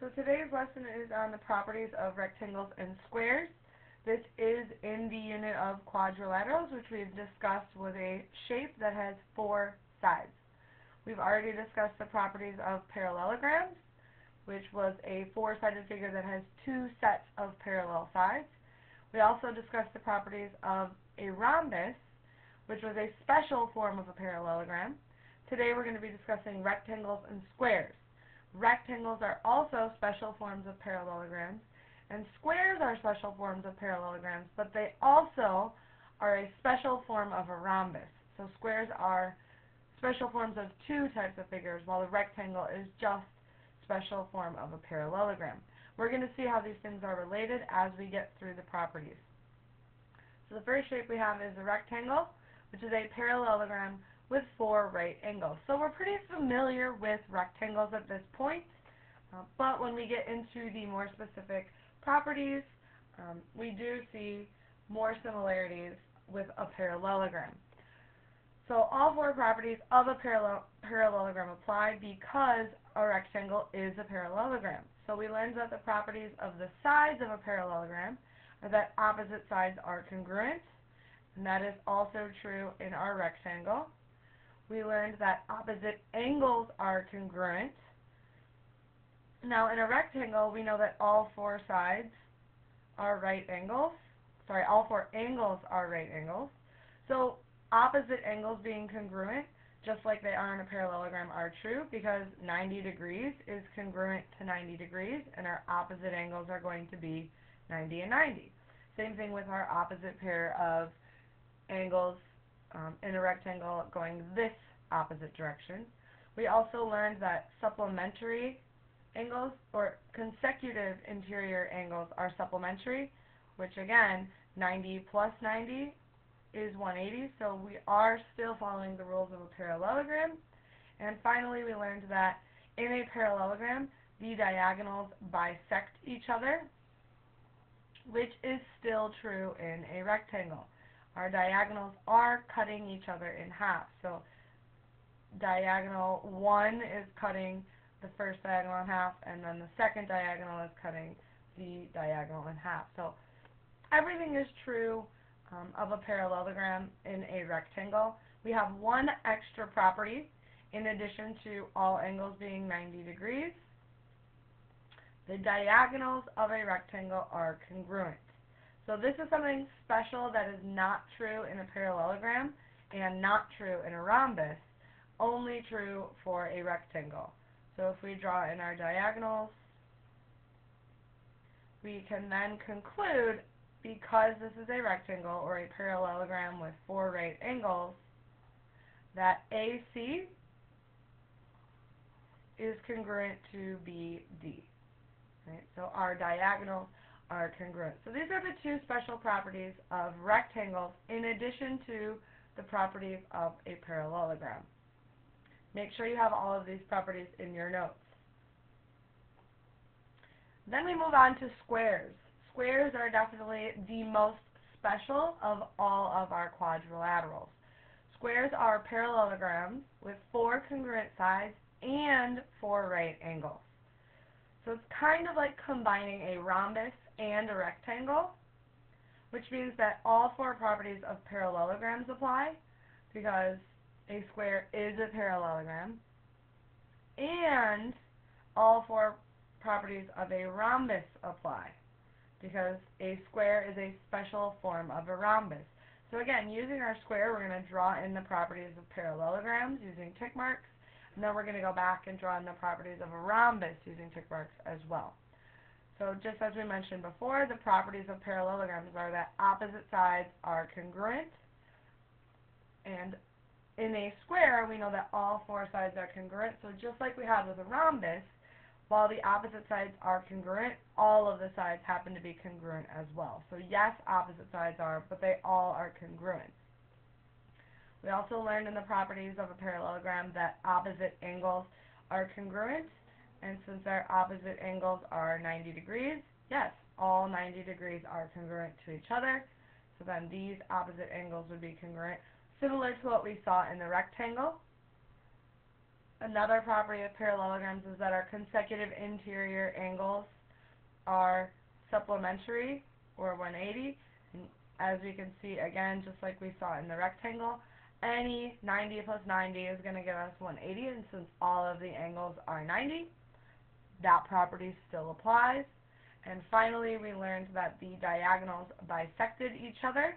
So today's lesson is on the properties of rectangles and squares. This is in the unit of quadrilaterals, which we've discussed with a shape that has four sides. We've already discussed the properties of parallelograms, which was a four-sided figure that has two sets of parallel sides. We also discussed the properties of a rhombus, which was a special form of a parallelogram. Today we're going to be discussing rectangles and squares. Rectangles are also special forms of parallelograms, and squares are special forms of parallelograms, but they also are a special form of a rhombus. So squares are special forms of two types of figures, while a rectangle is just a special form of a parallelogram. We're going to see how these things are related as we get through the properties. So the first shape we have is a rectangle, which is a parallelogram with four right angles. So we're pretty familiar with rectangles at this point, but when we get into the more specific properties, we do see more similarities with a parallelogram. So all four properties of a parallelogram apply because a rectangle is a parallelogram. So we learned that the properties of the sides of a parallelogram are that opposite sides are congruent, and that is also true in our rectangle. We learned that opposite angles are congruent. Now in a rectangle, we know that all four sides are right angles. Sorry, all four angles are right angles. So opposite angles being congruent, just like they are in a parallelogram, are true because 90 degrees is congruent to 90 degrees, and our opposite angles are going to be 90 and 90. Same thing with our opposite pair of angles in a rectangle going this opposite direction. We also learned that supplementary angles or consecutive interior angles are supplementary, which again, 90 plus 90 is 180, so we are still following the rules of a parallelogram. And finally, we learned that in a parallelogram, the diagonals bisect each other, which is still true in a rectangle. Our diagonals are cutting each other in half. So diagonal 1 is cutting the first diagonal in half, and then the second diagonal is cutting the diagonal in half. So everything is true of a parallelogram in a rectangle. We have one extra property in addition to all angles being 90 degrees. The diagonals of a rectangle are congruent. So this is something special that is not true in a parallelogram and not true in a rhombus, only true for a rectangle. So if we draw in our diagonals, we can then conclude, because this is a rectangle or a parallelogram with four right angles, that AC is congruent to BD. Right? So our diagonals are congruent. So these are the two special properties of rectangles in addition to the properties of a parallelogram. Make sure you have all of these properties in your notes. Then we move on to squares. Squares are definitely the most special of all of our quadrilaterals. Squares are parallelograms with four congruent sides and four right angles. So it's kind of like combining a rhombus and a rectangle, which means that all four properties of parallelograms apply because a square is a parallelogram, and all four properties of a rhombus apply because a square is a special form of a rhombus. So again, using our square, we're going to draw in the properties of parallelograms using tick marks, and then we're going to go back and draw in the properties of a rhombus using tick marks as well. So just as we mentioned before, the properties of parallelograms are that opposite sides are congruent, and in a square, we know that all four sides are congruent. So just like we have with a rhombus, while the opposite sides are congruent, all of the sides happen to be congruent as well. So yes, opposite sides are, but they all are congruent. We also learned in the properties of a parallelogram that opposite angles are congruent, and since our opposite angles are 90 degrees, yes, all 90 degrees are congruent to each other. So then these opposite angles would be congruent, similar to what we saw in the rectangle. Another property of parallelograms is that our consecutive interior angles are supplementary, or 180. And as we can see, again, just like we saw in the rectangle, any 90 plus 90 is going to give us 180, and since all of the angles are 90, that property still applies. And finally, we learned that the diagonals bisected each other.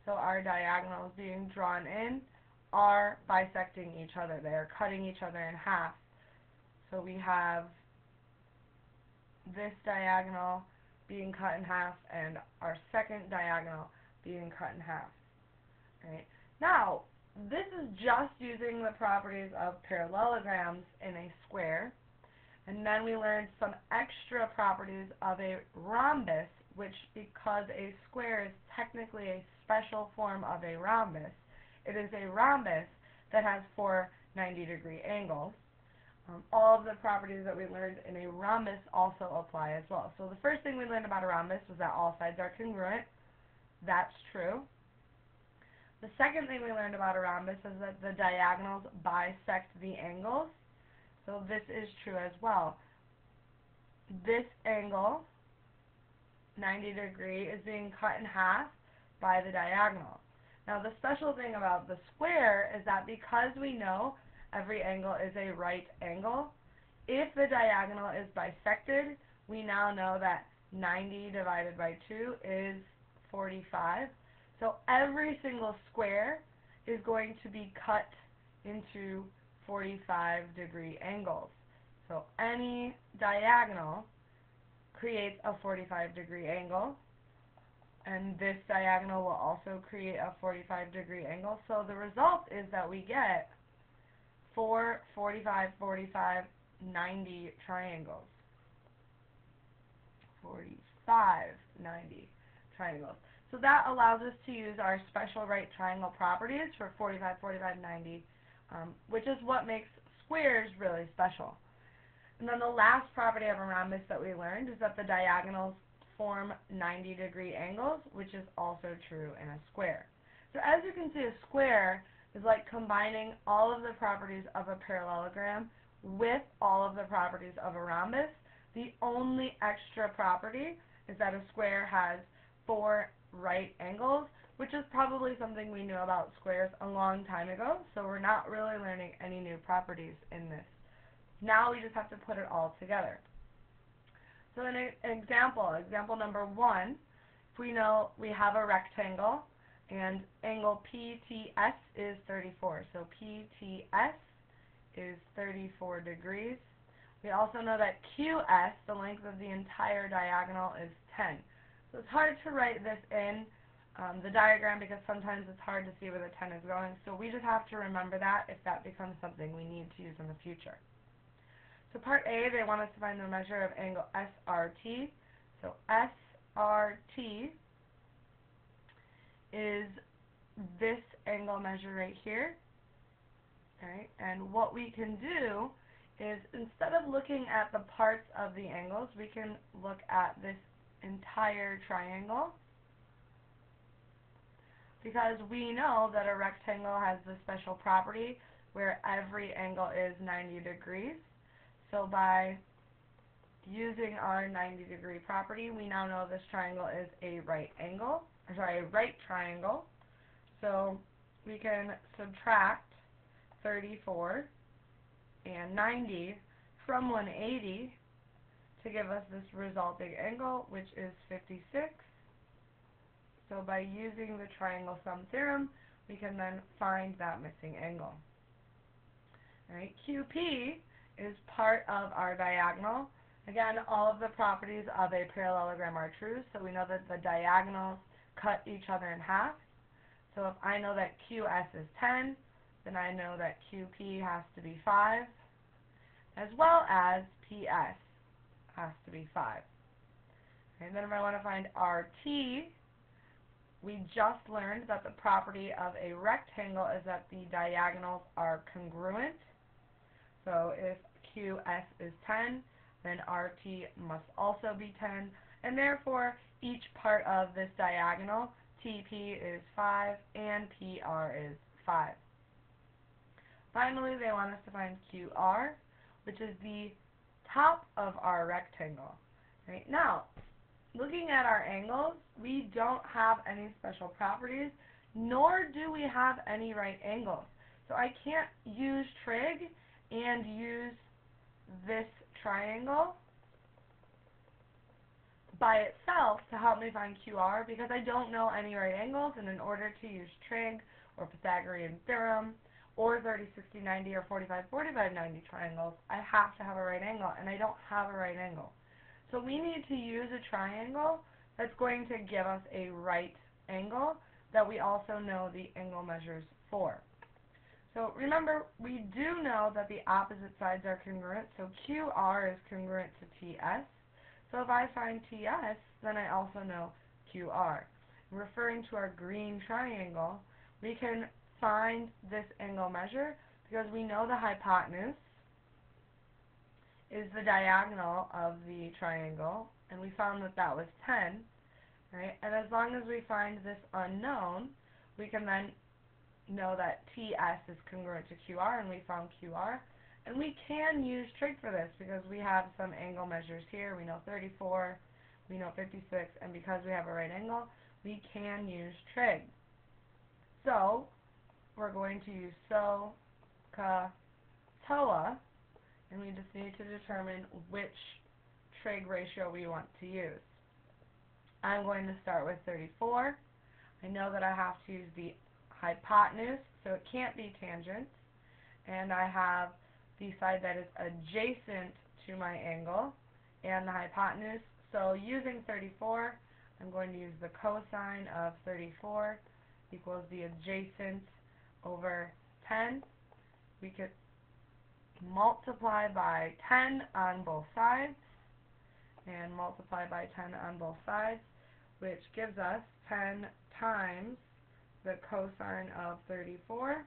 So our diagonals being drawn in are bisecting each other. They are cutting each other in half. So we have this diagonal being cut in half and our second diagonal being cut in half. Right? Now, this is just using the properties of parallelograms in a square. And then we learned some extra properties of a rhombus, which, because a square is technically a special form of a rhombus, it is a rhombus that has 4 90-degree angles. All of the properties that we learned in a rhombus also apply as well. So the first thing we learned about a rhombus was that all sides are congruent. That's true. The second thing we learned about a rhombus is that the diagonals bisect the angles. So this is true as well. This angle, 90 degree, is being cut in half by the diagonal. Now the special thing about the square is that because we know every angle is a right angle, if the diagonal is bisected, we now know that 90 divided by 2 is 45. So every single square is going to be cut into 45-degree angles. So any diagonal creates a 45-degree angle, and this diagonal will also create a 45-degree angle. So the result is that we get 4, 45, 45, 90 triangles. 45, 90 triangles. So that allows us to use our special right triangle properties for 45, 45, 90, which is what makes squares really special. And then the last property of a rhombus that we learned is that the diagonals form 90-degree angles, which is also true in a square. So as you can see, a square is like combining all of the properties of a parallelogram with all of the properties of a rhombus. The only extra property is that a square has 4 right angles, which is probably something we knew about squares a long time ago, so we're not really learning any new properties in this. Now we just have to put it all together. So an example number 1, if we know we have a rectangle and angle PTS is 34. So PTS is 34 degrees. We also know that QS, the length of the entire diagonal, is 10. So it's hard to write this in the diagram because sometimes it's hard to see where the 10 is going. So we just have to remember that if that becomes something we need to use in the future. So part A, they want us to find the measure of angle SRT. So SRT is this angle measure right here. Okay, and what we can do is, instead of looking at the parts of the angles, we can look at this entire triangle, because we know that a rectangle has the special property where every angle is 90 degrees. So by using our 90-degree property, we now know this triangle is a right triangle. So we can subtract 34 and 90 from 180 to give us this resulting angle, which is 56. So by using the triangle sum theorem, we can then find that missing angle. All right, QP is part of our diagonal. Again, all of the properties of a parallelogram are true, so we know that the diagonals cut each other in half. So if I know that QS is 10, then I know that QP has to be 5, as well as PS has to be 5. And then if I want to find RT, we just learned that the property of a rectangle is that the diagonals are congruent. So if QS is 10, then RT must also be 10, and therefore each part of this diagonal, TP is 5 and PR is 5. finally, they want us to find QR, which is the top of our rectangle. Right? Now, looking at our angles, we don't have any special properties, nor do we have any right angles. So I can't use trig and use this triangle by itself to help me find QR because I don't know any right angles, and in order to use trig or Pythagorean theorem or 30, 60, 90 or 45, 45, 90 triangles, I have to have a right angle, and I don't have a right angle. So we need to use a triangle that's going to give us a right angle that we also know the angle measures for. So remember, we do know that the opposite sides are congruent, so QR is congruent to TS. So if I find TS, then I also know QR. Referring to our green triangle, we can find this angle measure because we know the hypotenuse is the diagonal of the triangle, and we found that that was 10, right? And as long as we find this unknown, we can then know that TS is congruent to QR, and we found QR. And we can use trig for this because we have some angle measures here. We know 34, we know 56, and because we have a right angle, we can use trig. So we're going to use SO, CA, TOA, and we just need to determine which trig ratio we want to use. I'm going to start with 34. I know that I have to use the hypotenuse, so it can't be tangent, and I have the side that is adjacent to my angle and the hypotenuse. So using 34, I'm going to use the cosine of 34 equals the adjacent over 10. We could multiply by 10 on both sides and multiply by 10 on both sides, which gives us 10 times the cosine of 34,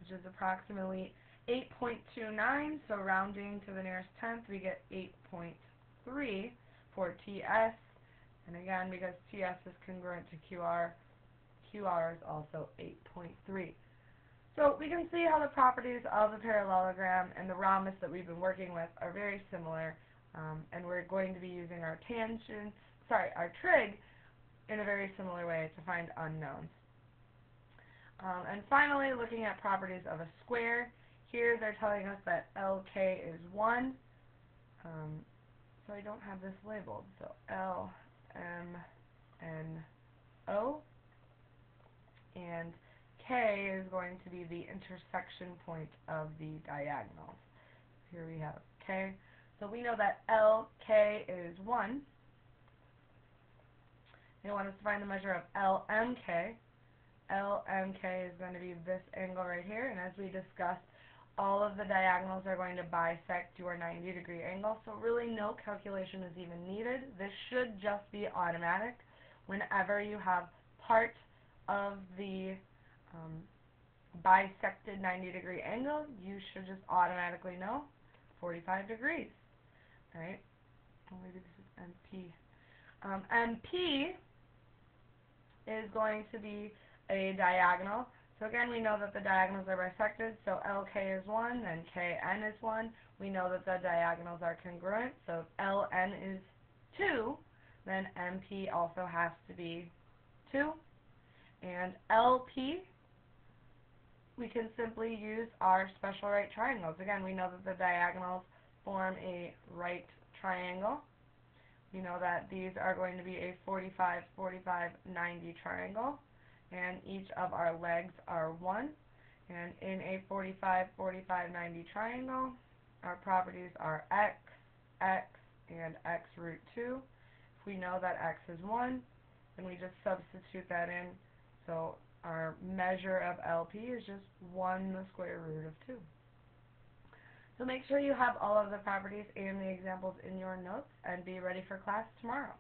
which is approximately 8.29, so rounding to the nearest tenth, we get 8.3 for TS, and again, because TS is congruent to QR, QR is also 8.3. So we can see how the properties of the parallelogram and the rhombus that we've been working with are very similar, and we're going to be using our our trig in a very similar way to find unknowns. And finally, looking at properties of a square, here they're telling us that LK is 1, so I don't have this labeled, so L, M, N, O, and K is going to be the intersection point of the diagonals. Here we have K. So we know that LK is 1. They want us to find the measure of LMK. LMK is going to be this angle right here, and as we discussed, all of the diagonals are going to bisect your 90-degree angle, so really no calculation is even needed. This should just be automatic. Whenever you have part of the bisected 90-degree angle, you should just automatically know 45 degrees. Right? Oh, maybe this is MP. MP is going to be a diagonal. So again, we know that the diagonals are bisected, so LK is 1, then KN is 1. We know that the diagonals are congruent, so if LN is 2, then MP also has to be 2. And LP, we can simply use our special right triangles. Again, we know that the diagonals form a right triangle. We know that these are going to be a 45, 45, 90 triangle, and each of our legs are 1. And in a 45, 45, 90 triangle, our properties are x, x, and x root 2. If we know that x is 1, then we just substitute that in. So our measure of LP is just 1 the square root of 2. So make sure you have all of the properties and the examples in your notes and be ready for class tomorrow.